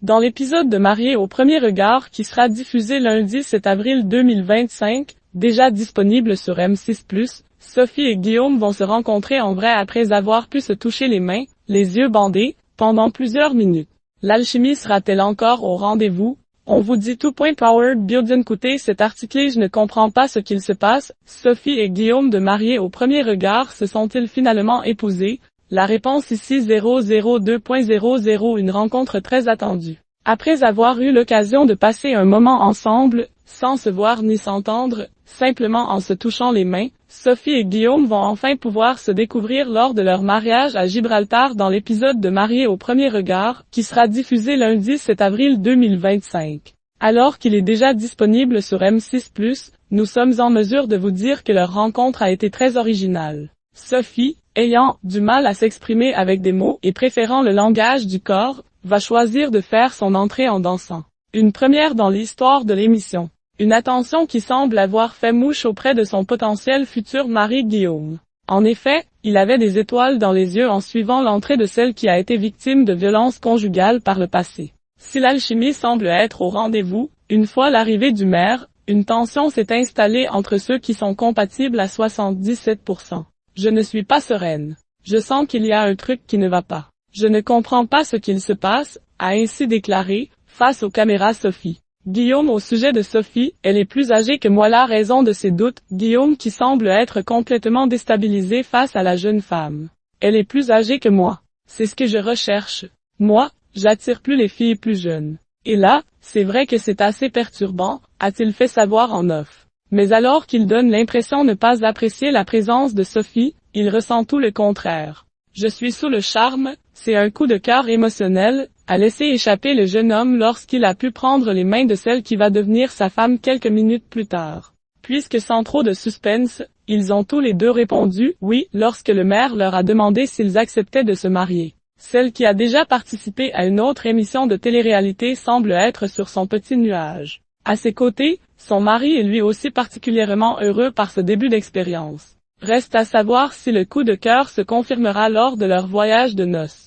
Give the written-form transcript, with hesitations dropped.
Dans l'épisode de Mariés au premier regard qui sera diffusé lundi 7 avril 2025, déjà disponible sur M6+, Sophie et Guillaume vont se rencontrer en vrai après avoir pu se toucher les mains, les yeux bandés, pendant plusieurs minutes. L'alchimie sera-t-elle encore au rendez-vous? On vous dit tout. Powered Building. Écoutez cet article. Je ne comprends pas ce qu'il se passe. Sophie et Guillaume de Mariés au premier regard se sont-ils finalement épousés? La réponse ici 002.00. Une rencontre très attendue. Après avoir eu l'occasion de passer un moment ensemble, sans se voir ni s'entendre, simplement en se touchant les mains, Sophie et Guillaume vont enfin pouvoir se découvrir lors de leur mariage à Gibraltar dans l'épisode de Mariés au premier regard, qui sera diffusé lundi 7 avril 2025. Alors qu'il est déjà disponible sur M6+, nous sommes en mesure de vous dire que leur rencontre a été très originale. Sophie, ayant du mal à s'exprimer avec des mots et préférant le langage du corps, va choisir de faire son entrée en dansant. Une première dans l'histoire de l'émission. Une attention qui semble avoir fait mouche auprès de son potentiel futur mari Guillaume. En effet, il avait des étoiles dans les yeux en suivant l'entrée de celle qui a été victime de violences conjugales par le passé. Si l'alchimie semble être au rendez-vous, une fois l'arrivée du maire, une tension s'est installée entre ceux qui sont compatibles à 77%. Je ne suis pas sereine. Je sens qu'il y a un truc qui ne va pas. Je ne comprends pas ce qu'il se passe, a ainsi déclaré, face aux caméras Sophie. Guillaume au sujet de Sophie, elle est plus âgée que moi. La raison de ses doutes, Guillaume qui semble être complètement déstabilisé face à la jeune femme. Elle est plus âgée que moi. C'est ce que je recherche. Moi, j'attire plus les filles plus jeunes. Et là, c'est vrai que c'est assez perturbant, a-t-il fait savoir en off. Mais alors qu'il donne l'impression de ne pas apprécier la présence de Sophie, il ressent tout le contraire. Je suis sous le charme, c'est un coup de cœur émotionnel, a laissé échapper le jeune homme lorsqu'il a pu prendre les mains de celle qui va devenir sa femme quelques minutes plus tard. Puisque sans trop de suspense, ils ont tous les deux répondu « oui » lorsque le maire leur a demandé s'ils acceptaient de se marier. Celle qui a déjà participé à une autre émission de télé-réalité semble être sur son petit nuage. À ses côtés, son mari est lui aussi particulièrement heureux par ce début d'expérience. Reste à savoir si le coup de cœur se confirmera lors de leur voyage de noces.